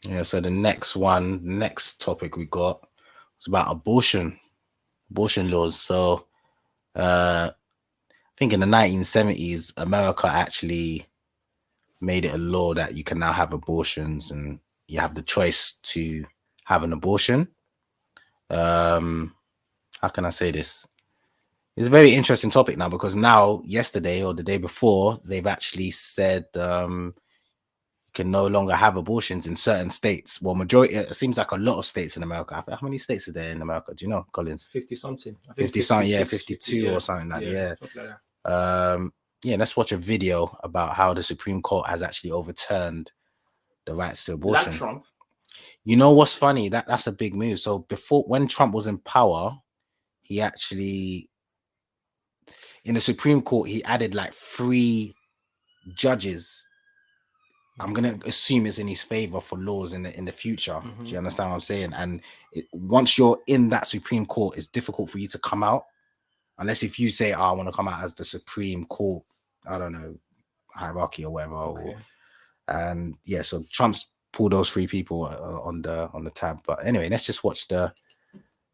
Yeah, so the next topic we got was about abortion laws. So I think in the 1970s, America actually made it a law that you can now have abortions and you have the choice to have an abortion. How can I say this? It's a very interesting topic now because now, yesterday or the day before, they've actually said you can no longer have abortions in certain states. Well, majority, it seems like a lot of states in America. How many states is there in America? Do you know, Collins? 50 something. I think 50 something, yeah, 52 or something like that. Yeah. Something like that. Yeah, let's watch a video about how the Supreme Court has actually overturned the rights to abortion. Like Trump. You know what's funny? That's a big move. So before, when Trump was in power, he actually, in the Supreme Court, he added like 3 judges. I'm gonna assume it's in his favor for laws in the future. Do you understand what I'm saying? And once you're in that Supreme Court, it's difficult for you to come out, unless if you say, I want to come out as the Supreme Court, I don't know, hierarchy or whatever. Okay. And yeah, so Trump's pulled those 3 people on the tab. But anyway, let's just watch the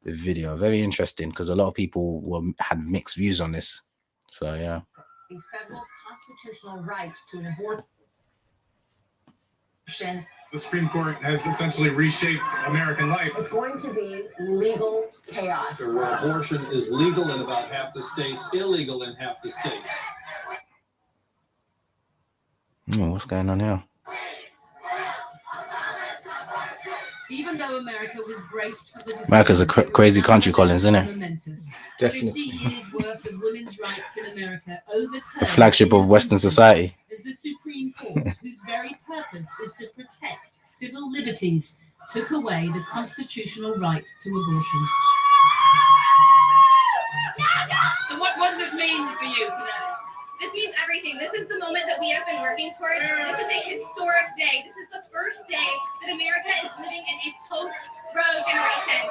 video. Very interesting because a lot of people had mixed views on this. So yeah. A federal constitutional right to an abortion. The Supreme Court has essentially reshaped American life. It's going to be legal chaos. Where abortion is legal in about half the states, illegal in half the states. Oh, what's going on here? Even though America was braced for the America's a crazy country, Collins, isn't it? Momentous. Definitely. 50 years worth of women's rights in America overturned. The flagship of Western society. As the Supreme Court, whose very purpose is to protect civil liberties, took away the constitutional right to abortion. So what does this mean for you today? This means everything. This is the moment that we have been working toward. This is a historic day. This is the first day that America is living in a post-Roe generation.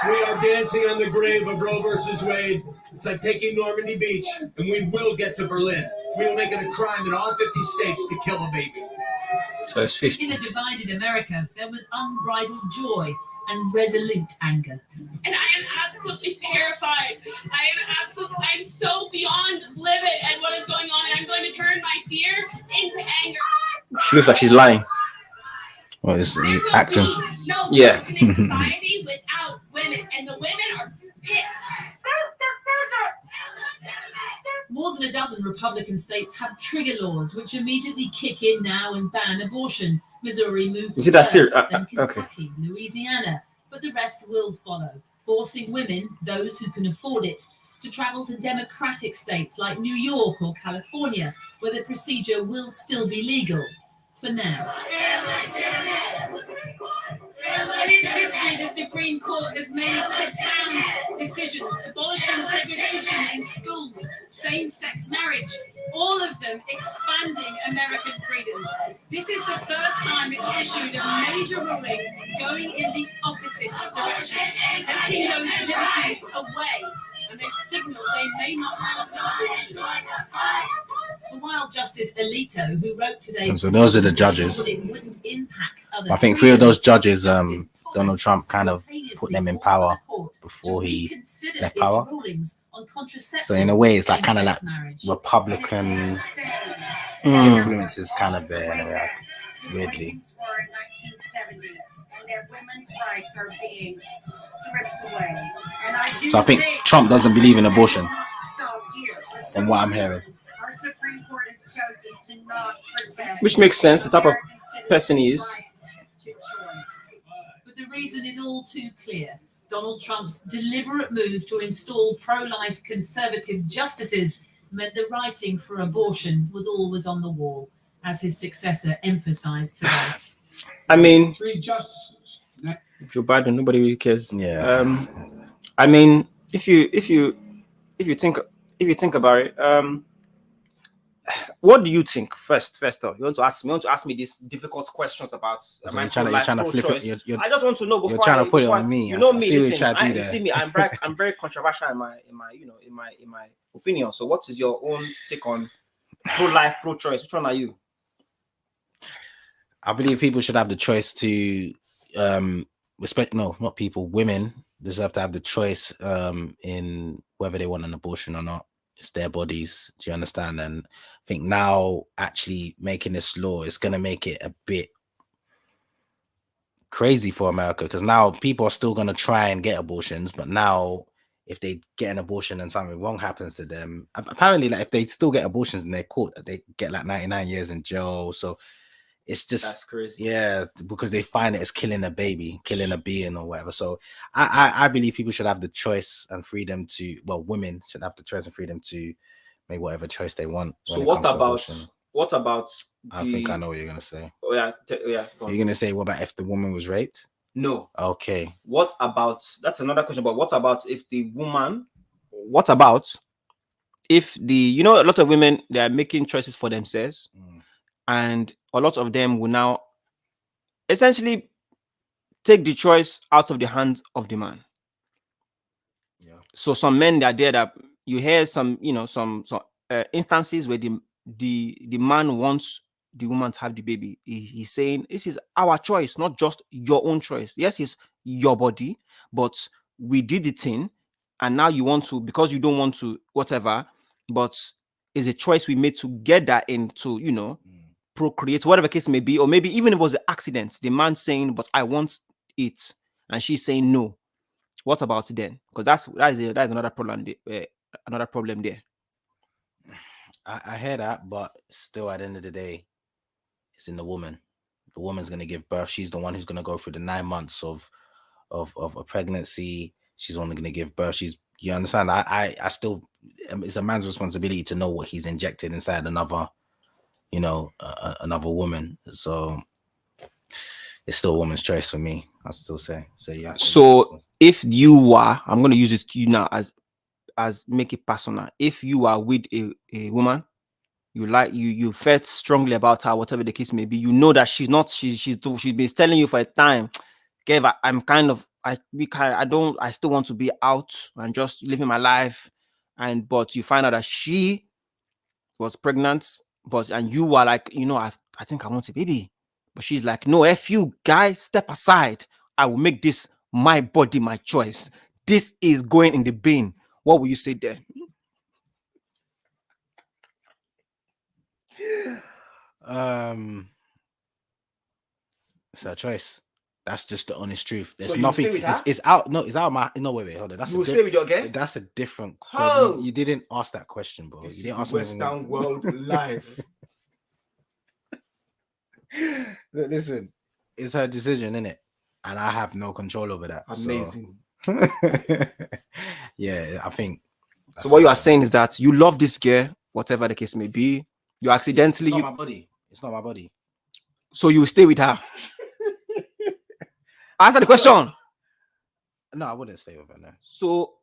We are dancing on the grave of Roe versus Wade. It's like taking Normandy Beach, and we will get to Berlin. We will make it a crime in all 50 states to kill a baby. So it's 50. In a divided America, there was unbridled joy and resolute anger. And I am absolutely terrified. I'm so beyond livid at what is going on, and I'm going to turn my fear into anger. She looks like she's lying. Well, it's acting. No Yeah. functioning society without women, and the women are pissed. More than a dozen Republican states have trigger laws which immediately kick in now and ban abortion. Missouri moved Is it that first, serious? then Okay. Kentucky, Louisiana, but the rest will follow, forcing women, those who can afford it, to travel to democratic states like New York or California, where the procedure will still be legal for now. In its history, the Supreme Court has made profound decisions, abolishing segregation in schools, same-sex marriage, all of them expanding American freedoms. This is the first time it's issued a major ruling going in the opposite direction, taking those liberties away, and they've signaled they may not stop abortion. For while Justice Alito, who wrote today's So those are the judges. it wouldn't impact other I think 3 of those judges, freedoms, Donald Trump kind of put them in power before he left power. So in a way, it's like kind of like Republican influences kind of there, weirdly. Their women's rights are being stripped away. And So I think Trump doesn't believe in abortion, from what I'm hearing. Our Supreme Court has chosen to not protect, Which makes sense, the type of person he is. But the reason is all too clear. Donald Trump's deliberate move to install pro-life conservative justices meant the writing for abortion was always on the wall, as his successor emphasized today. I mean, 3 justices. Joe Biden, nobody really cares. Yeah. I mean, if you think about it, what do you think? First off, you want to ask me these difficult questions about So you're trying to flip it. I just want to know before You're trying to put it on me. You know me. See what Listen, you're trying to do you there. see me. I'm very controversial in my opinion. So, what is your own take on pro-life, pro-choice? Which one are you? I believe people should have the choice to respect. No, not people. Women deserve to have the choice in whether they want an abortion or not. It's their bodies. Do you understand? And I think now actually making this law is going to make it a bit crazy for America, because now people are still going to try and get abortions, but now if they get an abortion and something wrong happens to them, apparently, like if they still get abortions and they're caught, they get like 99 years in jail. So it's just That's crazy. yeah, because they find it as killing a baby, killing a being or whatever. So I believe people should have the choice and freedom to, well, women should have the choice and freedom to make whatever choice they want. So what about I think I know what you're gonna say. Oh yeah, go on. You're gonna say, what about if the woman was raped? No. Okay. What about, that's another question, but what about if the woman, what about if the, you know, a lot of women, they are making choices for themselves, and a lot of them will now essentially take the choice out of the hands of the man. Yeah. So some men, they are there that you hear some, you know, some instances where the man wants the woman to have the baby. He's saying this is our choice, not just your own choice. Yes, it's your body, but we did the thing, and now you want to, because you don't want to, whatever, but it's a choice we made together into, you know, procreate, whatever case may be, or maybe even if it was an accident, the man saying, but I want it, and she's saying no. What about it then? Because that's another problem. Another problem there. I hear that, but still, at the end of the day, it's in the woman. The woman's gonna give birth. She's the one who's gonna go through the 9 months of a pregnancy. She's only gonna give birth. You understand? I still, it's a man's responsibility to know what he's injected inside another, you know, another woman. So it's still a woman's choice for me. I'll still say. So yeah. So if you are, I'm gonna use it to you now as make it personal. If you are with a woman, you felt strongly about her, whatever the case may be, you know that she's been telling you for a time, Kev, I still want to be out and just living my life, but you find out that she was pregnant, and you are like, you know, I think I want a baby, but she's like, no, F you, guy, step aside. I will make this my body, my choice. This is going in the bin. What will you say there? It's her choice. That's just the honest truth. There's So you nothing. stay with her? It's out. No, it's out of my. No, wait, hold on. That's You will stay with your girl? That's a different. How? You didn't ask that question, bro. This You didn't is ask me. Western world life. Look, listen, it's her decision, innit? And I have no control over that. Amazing. So. Yeah, I think. So what you are saying is that you love this girl, whatever the case may be. You accidentally. It's not my body. It's not my body. So you will stay with her. Answer the question. No, I wouldn't stay with her. No.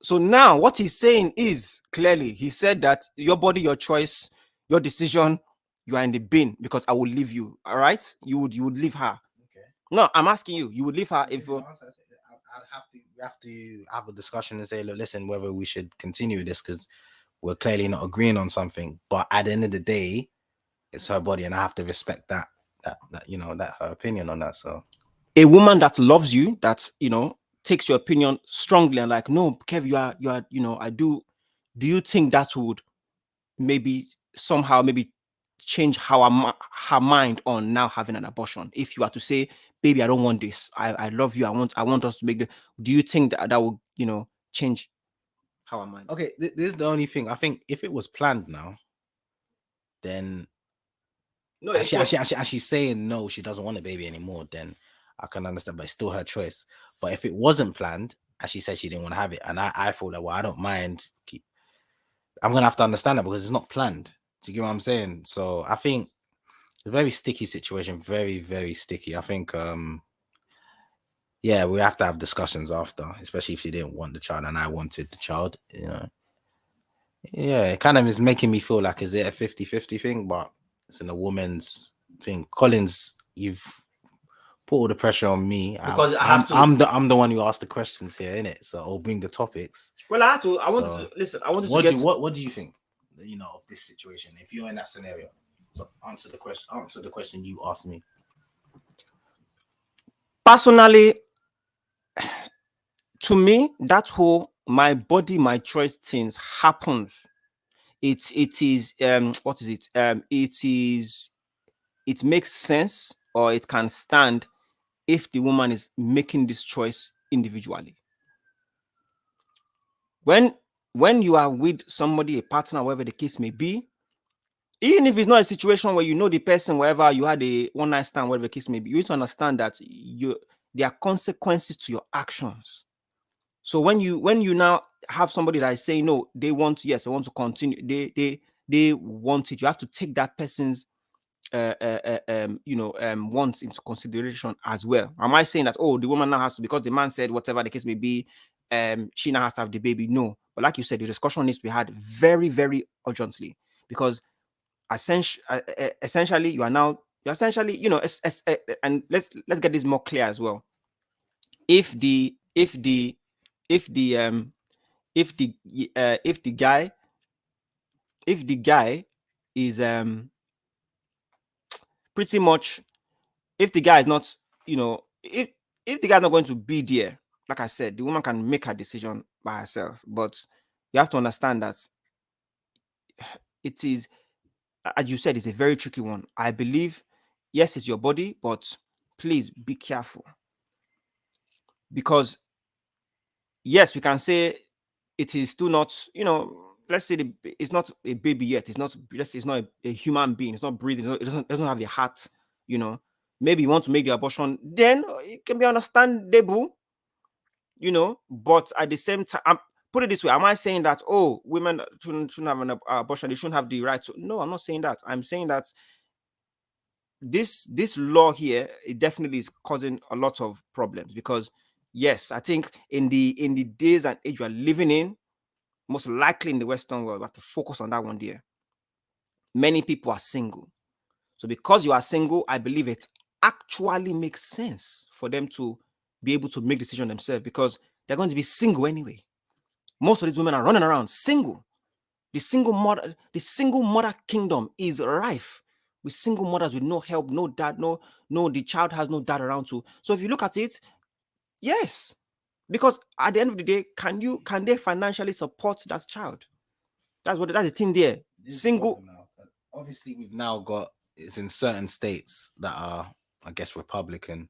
So now what he's saying is, clearly, he said that your body, your choice, your decision, you are in the bin because I will leave you. All right, you would leave her. Okay. No, I'm asking you. You would leave her if. We have to have a discussion and say, look, listen, whether we should continue this, because we're clearly not agreeing on something. But at the end of the day, it's her body, and I have to respect that you know, that her opinion on that. So a woman that loves you, that, you know, takes your opinion strongly and like, no, Kev, you are, you know, I do. Do you think that would maybe somehow change her mind on now having an abortion? If you are to say, baby, I don't want this. I love you. I want us to make the. Do you think that will, you know, change her mind? Okay, this is the only thing. I think if it was planned now, then no, she's saying no, she doesn't want a baby anymore, then I can understand, but it's still her choice. But if it wasn't planned, as she said, she didn't want to have it, and I thought that, well, I don't mind. I'm gonna have to understand that because it's not planned. Do you get what I'm saying? So I think it's a very sticky situation, very, very sticky. I think yeah, we have to have discussions after, especially if she didn't want the child and I wanted the child, you know. Yeah, it kind of is making me feel like, is it a 50-50 thing? But it's in a woman's thing. Collins, you've put all the pressure on me. Because I'm the one who asked the questions here, innit? So I'll bring the topics. Well, I want to listen. I want to get. What do you think? You know, of this situation, if you're in that scenario? So answer the question you asked me. Personally, to me, that whole my body, my choice things happens. It is what is it? It makes sense, or it can stand if the woman is making this choice individually. When you are with somebody, a partner, whatever the case may be, even if it's not a situation where you know the person, wherever you had a one night stand, whatever the case may be, you need to understand that there are consequences to your actions. So when you now have somebody that is saying no, they want to continue, they want it, you have to take that person's wants into consideration as well. Am I saying that, oh, the woman now has to, because the man said whatever the case may be, she now has to have the baby? No. But like you said, the discussion needs to be had very, very urgently, because essentially you're essentially, and let's get this more clear as well. If the guy is pretty much, if the guy is not, if the guy's not going to be there, like I said, the woman can make her decision by herself. But you have to understand that it is, as you said, it's a very tricky one. I believe, yes, it's your body, but please be careful. Because yes, we can say it is still not, let's say it's not a baby yet. It's not a human being. It's not breathing. It doesn't have a heart. Maybe you want to make the abortion, then it can be understandable. But at the same time, put it this way: am I saying that, oh, women shouldn't have an abortion? They shouldn't have the right to? No, I'm not saying that. I'm saying that this law here, it definitely is causing a lot of problems, because yes, I think in the days and age we are living in, most likely in the Western world, we have to focus on that one there. Many people are single. So because you are single, I believe it actually makes sense for them to be able to make decisions themselves, because they're going to be single anyway. Most of these women are running around single. The single mother kingdom is rife with single mothers with no help, no dad, no, the child has no dad around to. So if you look at it, yes, because at the end of the day, can they financially support that child? That's the thing there. Single. Obviously, we've now got, it's in certain states that are, I guess, Republican,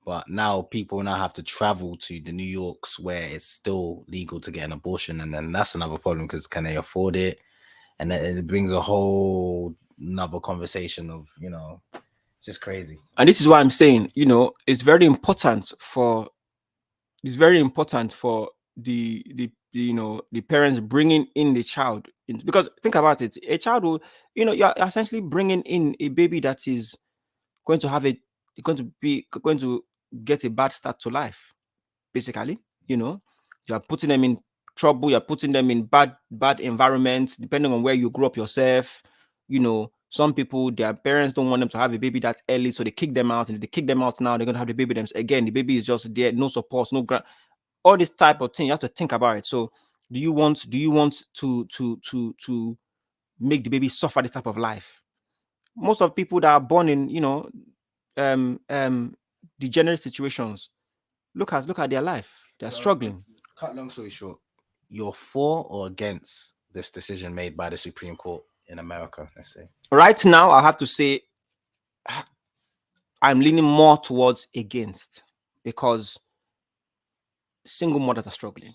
but now people now have to travel to the New Yorks where it's still legal to get an abortion, and then that's another problem, because can they afford it? And then it brings a whole another conversation of, just crazy. And this is why I'm saying, it's very important for the parents bringing in the child in, because think about it, a child will, you're essentially bringing in a baby that is going to get a bad start to life, basically. You are putting them in trouble, you're putting them in bad environments, depending on where you grew up yourself. Some people, their parents don't want them to have a baby that early, so they kick them out. And if they kick them out now, they're gonna have the baby themselves again. The baby is just there, no support, no grant, all this type of thing. You have to think about it. So do you want to make the baby suffer this type of life? Most of people that are born in degenerate situations, look at their life. They're struggling. Cut long story short, you're for or against this decision made by the Supreme Court in America, let's say? Right now, I have to say I'm leaning more towards against, because single mothers are struggling.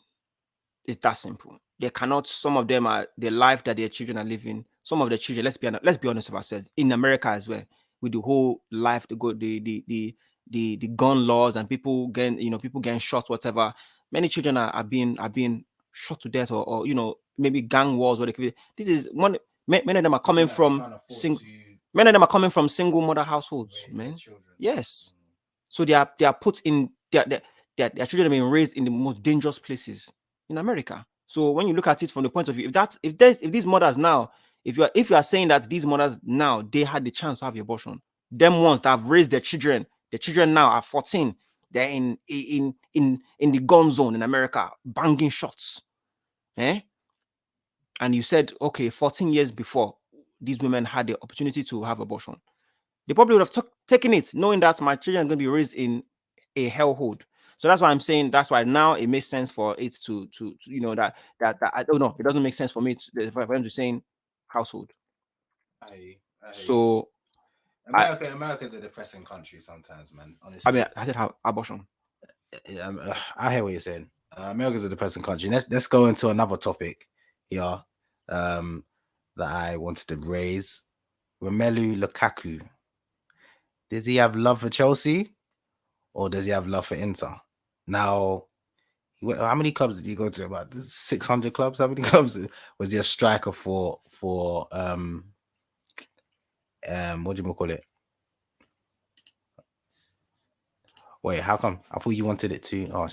It's that simple. They cannot. Some of them are the life that their children are living. Some of the children, let's be honest with ourselves, in America as well, with the whole life, the gun laws, and people getting shot, whatever. Many children are being shot to death, or maybe gang wars. This is one. Many of them are coming from many of them are coming from single mother households, man. Yes. So they are put in their children are being raised in the most dangerous places in America. So when you look at it from the point of view, if these mothers now, if you are saying that these mothers now, they had the chance to have the abortion, them ones that have raised their children now are 14, they're in the gun zone in America, banging shots. And you said, okay, 14 years before these women had the opportunity to have abortion, they probably would have taken it, knowing that my children are going to be raised in a hellhole. So that's why I'm saying that's why now it makes sense for it to you know that I don't know. It doesn't make sense for me for him to saying household. I So America's a depressing country sometimes, man. Honestly, I mean, I said abortion. I hear what you're saying. America's a depressing country. Let's go into another topic. Yeah, that I wanted to raise. Romelu Lukaku. Does he have love for Chelsea, or does he have love for Inter? Now, how many clubs did he go to? About 600 clubs. How many clubs was he a striker for? What do you call it? Wait, how come? I thought you wanted it to. Oh,